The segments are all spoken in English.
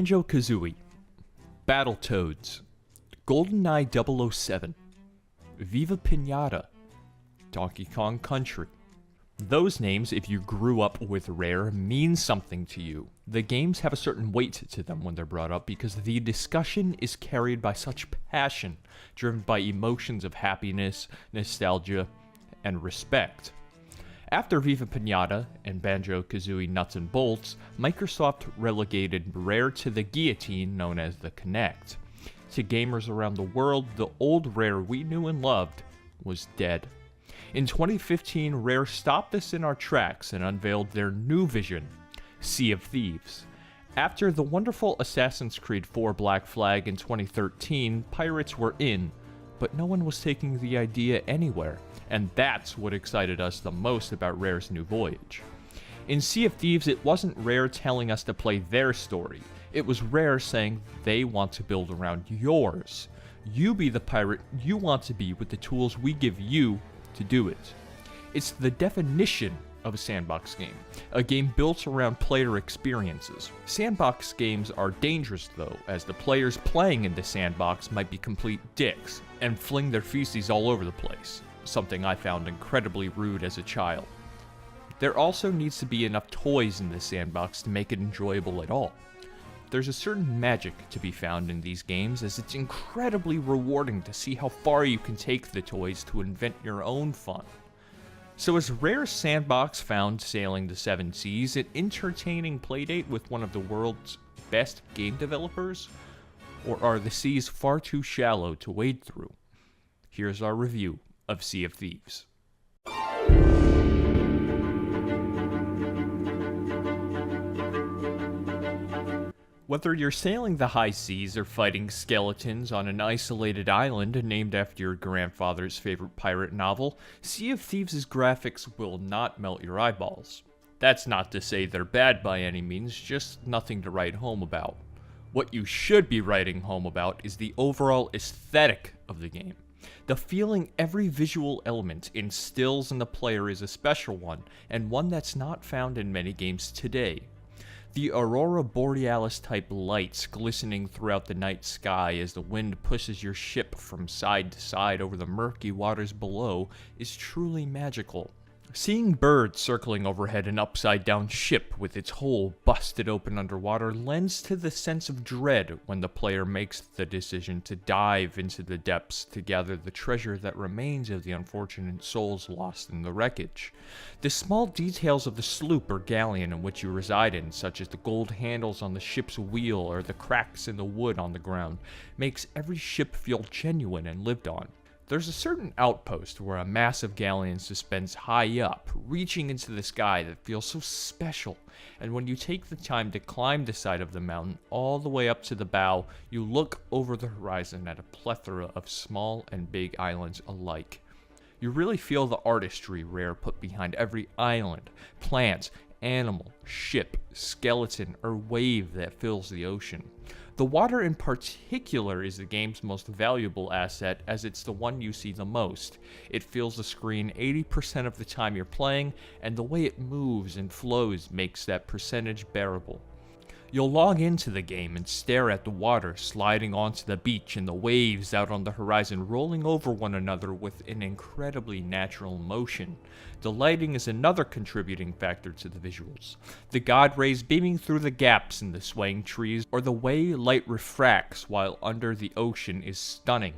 Banjo-Kazooie, Battletoads, GoldenEye 007, Viva Pinata, Donkey Kong Country. Those names, if you grew up with Rare, mean something to you. The games have a certain weight to them when they're brought up because the discussion is carried by such passion, driven by emotions of happiness, nostalgia, and respect. After Viva Pinata and Banjo-Kazooie Nuts and Bolts, Microsoft relegated Rare to the guillotine known as the Kinect. To gamers around the world, the old Rare we knew and loved was dead. In 2015, Rare stopped us in our tracks and unveiled their new vision, Sea of Thieves. After the wonderful Assassin's Creed 4 Black Flag in 2013, pirates were in, but no one was taking the idea anywhere, and that's what excited us the most about Rare's new voyage. In Sea of Thieves, it wasn't Rare telling us to play their story, it was Rare saying they want to build around yours. You be the pirate you want to be with the tools we give you to do it. It's the definition of a sandbox game, a game built around player experiences. Sandbox games are dangerous though, as the players playing in the sandbox might be complete dicks and fling their feces all over the place, something I found incredibly rude as a child. There also needs to be enough toys in the sandbox to make it enjoyable at all. There's a certain magic to be found in these games, as it's incredibly rewarding to see how far you can take the toys to invent your own fun. So is Rare's sandbox found sailing the seven seas an entertaining playdate with one of the world's best game developers? Or are the seas far too shallow to wade through? Here's our review of Sea of Thieves. Whether you're sailing the high seas or fighting skeletons on an isolated island named after your grandfather's favorite pirate novel, Sea of Thieves' graphics will not melt your eyeballs. That's not to say they're bad by any means, just nothing to write home about. What you should be writing home about is the overall aesthetic of the game. The feeling every visual element instills in the player is a special one, and one that's not found in many games today. The Aurora Borealis type lights glistening throughout the night sky as the wind pushes your ship from side to side over the murky waters below is truly magical. Seeing birds circling overhead an upside down ship with its hull busted open underwater lends to the sense of dread when the player makes the decision to dive into the depths to gather the treasure that remains of the unfortunate souls lost in the wreckage. The small details of the sloop or galleon in which you reside in, such as the gold handles on the ship's wheel or the cracks in the wood on the ground, makes every ship feel genuine and lived on. There's a certain outpost where a massive galleon suspends high up, reaching into the sky that feels so special, and when you take the time to climb the side of the mountain all the way up to the bow, you look over the horizon at a plethora of small and big islands alike. You really feel the artistry Rare put behind every island, plant, animal, ship, skeleton, or wave that fills the ocean. The water in particular is the game's most valuable asset, as it's the one you see the most. It fills the screen 80% of the time you're playing, and the way it moves and flows makes that percentage bearable. You'll log into the game and stare at the water sliding onto the beach and the waves out on the horizon rolling over one another with an incredibly natural motion. The lighting is another contributing factor to the visuals. The god rays beaming through the gaps in the swaying trees, or the way light refracts while under the ocean is stunning.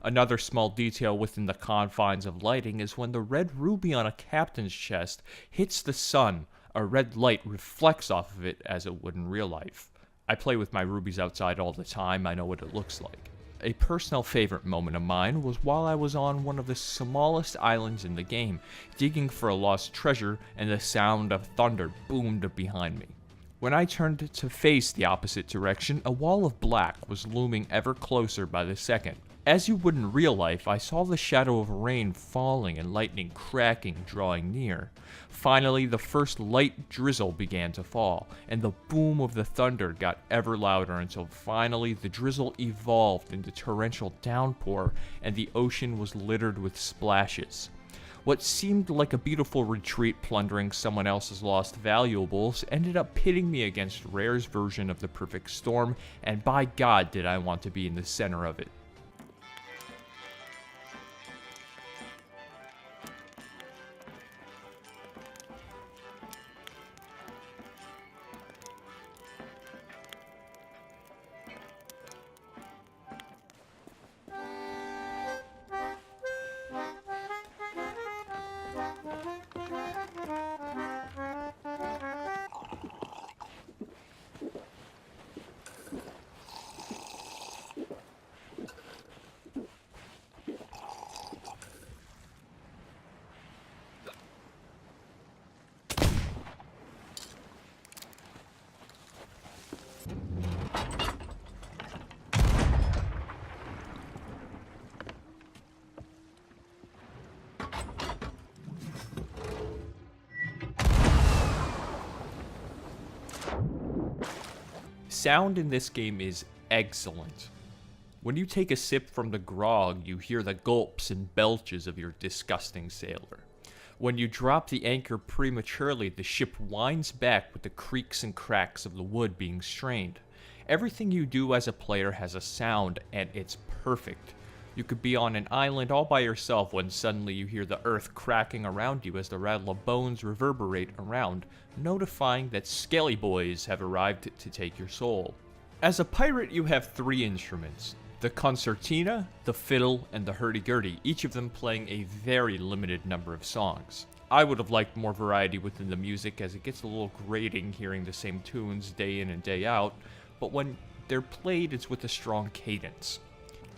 Another small detail within the confines of lighting is when the red ruby on a captain's chest hits the sun, a red light reflects off of it as it would in real life. I play with my rubies outside all the time, I know what it looks like. A personal favorite moment of mine was while I was on one of the smallest islands in the game, digging for a lost treasure, and the sound of thunder boomed behind me. When I turned to face the opposite direction, a wall of black was looming ever closer by the second. As you would in real life, I saw the shadow of rain falling and lightning cracking, drawing near. Finally, the first light drizzle began to fall, and the boom of the thunder got ever louder until finally the drizzle evolved into torrential downpour, and the ocean was littered with splashes. What seemed like a beautiful retreat plundering someone else's lost valuables ended up pitting me against Rare's version of the perfect storm, and by God did I want to be in the center of it. Sound in this game is excellent. When you take a sip from the grog, you hear the gulps and belches of your disgusting sailor. When you drop the anchor prematurely, the ship winds back with the creaks and cracks of the wood being strained. Everything you do as a player has a sound, and it's perfect. You could be on an island all by yourself when suddenly you hear the earth cracking around you as the rattle of bones reverberate around, notifying that Skelly Boys have arrived to take your soul. As a pirate, you have 3 instruments: the concertina, the fiddle, and the hurdy-gurdy, each of them playing a very limited number of songs. I would have liked more variety within the music, as it gets a little grating hearing the same tunes day in and day out, but when they're played, it's with a strong cadence.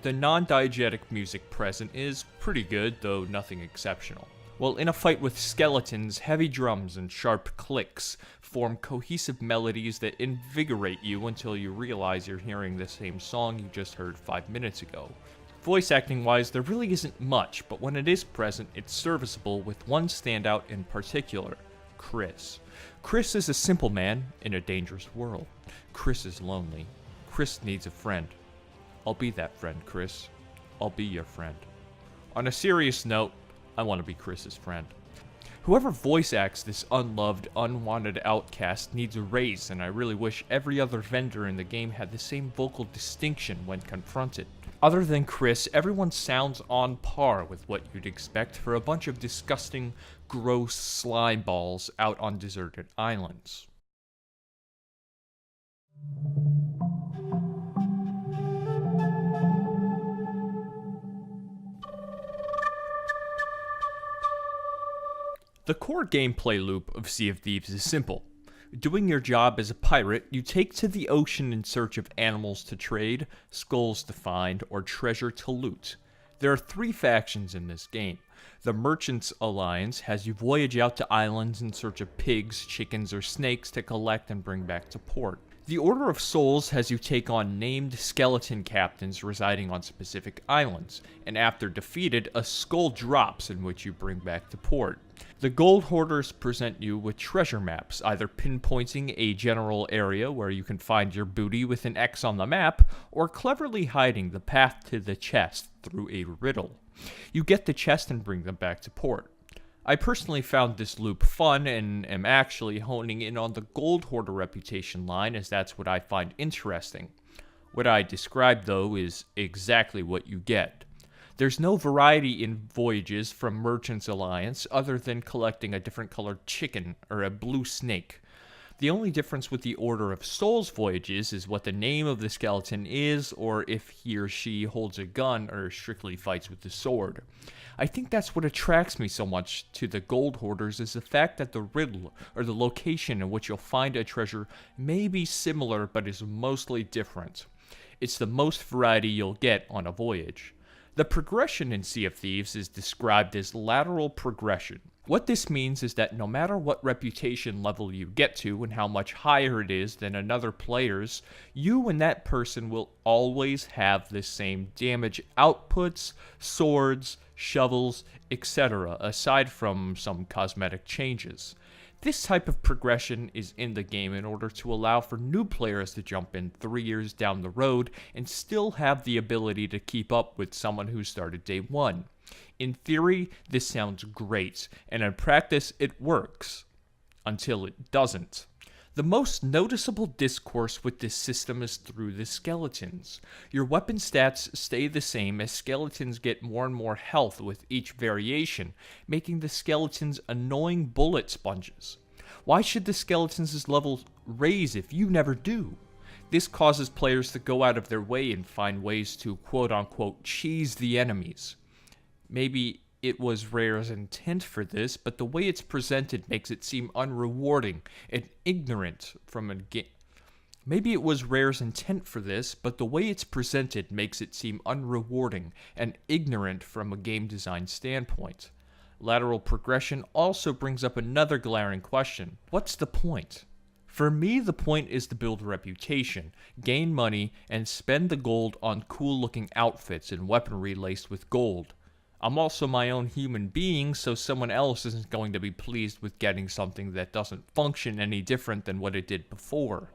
The non-diegetic music present is pretty good, though nothing exceptional. While in a fight with skeletons, heavy drums and sharp clicks form cohesive melodies that invigorate you until you realize you're hearing the same song you just heard 5 minutes ago. Voice acting wise, there really isn't much, but when it is present, it's serviceable, with one standout in particular: Chris. Chris is a simple man in a dangerous world. Chris is lonely. Chris needs a friend. I'll be that friend, Chris. I'll be your friend. On a serious note, I want to be Chris's friend. Whoever voice acts this unloved, unwanted outcast needs a raise, and I really wish every other vendor in the game had the same vocal distinction when confronted. Other than Chris, everyone sounds on par with what you'd expect for a bunch of disgusting, gross slime balls out on deserted islands. The core gameplay loop of Sea of Thieves is simple. Doing your job as a pirate, you take to the ocean in search of animals to trade, skulls to find, or treasure to loot. There are 3 factions in this game. The Merchants Alliance has you voyage out to islands in search of pigs, chickens, or snakes to collect and bring back to port. The Order of Souls has you take on named skeleton captains residing on specific islands, and after defeated, a skull drops in which you bring back to port. The Gold Hoarders present you with treasure maps, either pinpointing a general area where you can find your booty with an X on the map, or cleverly hiding the path to the chest through a riddle. You get the chest and bring them back to port. I personally found this loop fun and am actually honing in on the Gold Hoarder reputation line, as that's what I find interesting. What I describe, though, is exactly what you get. There's no variety in voyages from Merchants Alliance other than collecting a different colored chicken or a blue snake. The only difference with the Order of Souls voyages is what the name of the skeleton is, or if he or she holds a gun or strictly fights with the sword. I think that's what attracts me so much to the Gold Hoarders, is the fact that the riddle, or the location in which you'll find a treasure, may be similar but is mostly different. It's the most variety you'll get on a voyage. The progression in Sea of Thieves is described as lateral progression. What this means is that no matter what reputation level you get to and how much higher it is than another player's, you and that person will always have the same damage outputs, swords, shovels, etc., aside from some cosmetic changes. This type of progression is in the game in order to allow for new players to jump in 3 years down the road and still have the ability to keep up with someone who started day 1. In theory, this sounds great, and in practice it works. Until it doesn't. The most noticeable discourse with this system is through the skeletons. Your weapon stats stay the same as skeletons get more and more health with each variation, making the skeletons annoying bullet sponges. Why should the skeletons' levels raise if you never do? This causes players to go out of their way and find ways to quote-unquote cheese the enemies. Maybe it was Rare's intent for this, but the way it's presented makes it seem unrewarding and ignorant from a game. Maybe it was Rare's intent for this, but the way it's presented makes it seem unrewarding and ignorant from a game design standpoint. Lateral progression also brings up another glaring question. What's the point? For me, the point is to build reputation, gain money, and spend the gold on cool-looking outfits and weaponry laced with gold. I'm also my own human being, so someone else isn't going to be pleased with getting something that doesn't function any different than what it did before.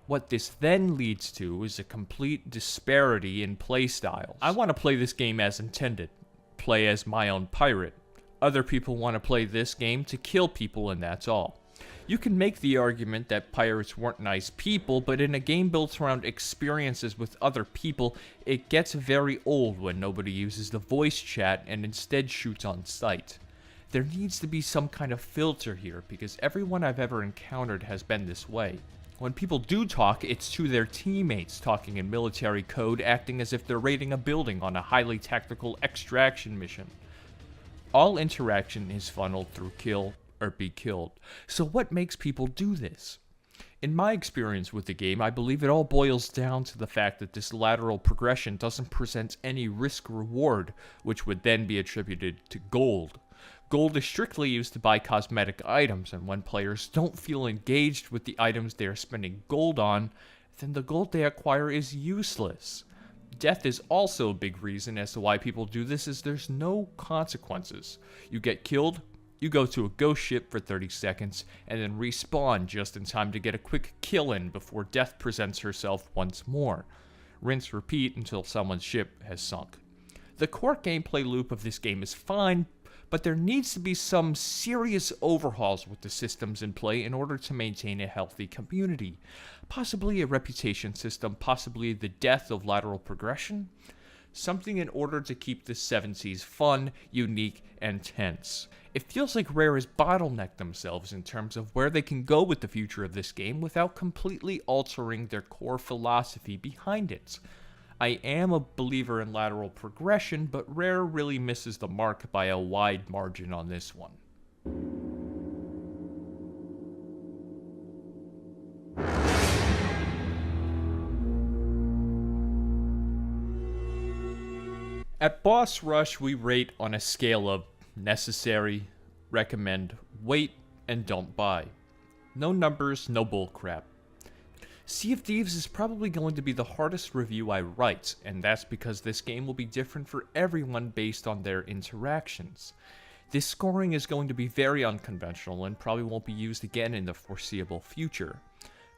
What this then leads to is a complete disparity in playstyles. I want to play this game as intended, play as my own pirate. Other people want to play this game to kill people, and that's all. You can make the argument that pirates weren't nice people, but in a game built around experiences with other people, it gets very old when nobody uses the voice chat and instead shoots on sight. There needs to be some kind of filter here, because everyone I've ever encountered has been this way. When people do talk, it's to their teammates, talking in military code, acting as if they're raiding a building on a highly tactical extraction mission. All interaction is funneled through kill or be killed. So what makes people do this? In my experience with the game, I believe it all boils down to the fact that this lateral progression doesn't present any risk-reward, which would then be attributed to gold. Gold is strictly used to buy cosmetic items, and when players don't feel engaged with the items they are spending gold on, then the gold they acquire is useless. Death is also a big reason as to why people do this, is there's no consequences. You get killed, you go to a ghost ship for 30 seconds, and then respawn just in time to get a quick kill in before death presents herself once more. Rinse repeat until someone's ship has sunk. The core gameplay loop of this game is fine, but there needs to be some serious overhauls with the systems in play in order to maintain a healthy community. Possibly a reputation system, possibly the death of lateral progression. Something in order to keep the 7 Seas fun, unique, and tense. It feels like Rare has bottlenecked themselves in terms of where they can go with the future of this game without completely altering their core philosophy behind it. I am a believer in lateral progression, but Rare really misses the mark by a wide margin on this one. At Boss Rush, we rate on a scale of necessary, recommend, wait, and don't buy. No numbers, no bullcrap. Sea of Thieves is probably going to be the hardest review I write, and that's because this game will be different for everyone based on their interactions. This scoring is going to be very unconventional and probably won't be used again in the foreseeable future.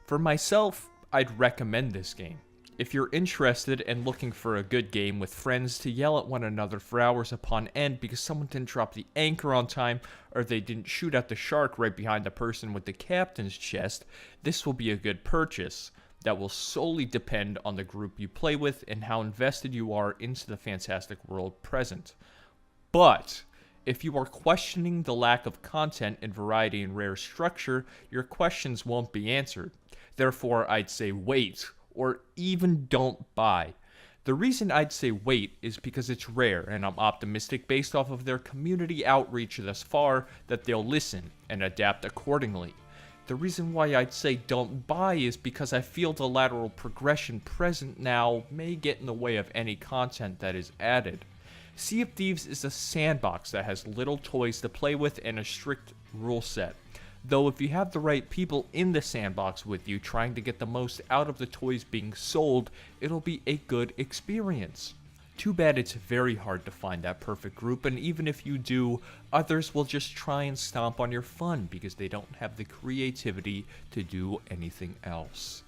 For myself, I'd recommend this game. If you're interested and looking for a good game with friends to yell at one another for hours upon end because someone didn't drop the anchor on time or they didn't shoot at the shark right behind the person with the captain's chest, this will be a good purchase. That will solely depend on the group you play with and how invested you are into the fantastic world present. But if you are questioning the lack of content and variety in Rare structure, your questions won't be answered. Therefore, I'd say wait, or even don't buy. The reason I'd say wait is because it's Rare, and I'm optimistic based off of their community outreach thus far that they'll listen and adapt accordingly. The reason why I'd say don't buy is because I feel the lateral progression present now may get in the way of any content that is added. Sea of Thieves is a sandbox that has little toys to play with and a strict rule set. Though if you have the right people in the sandbox with you trying to get the most out of the toys being sold, it'll be a good experience. Too bad it's very hard to find that perfect group, and even if you do, others will just try and stomp on your fun because they don't have the creativity to do anything else.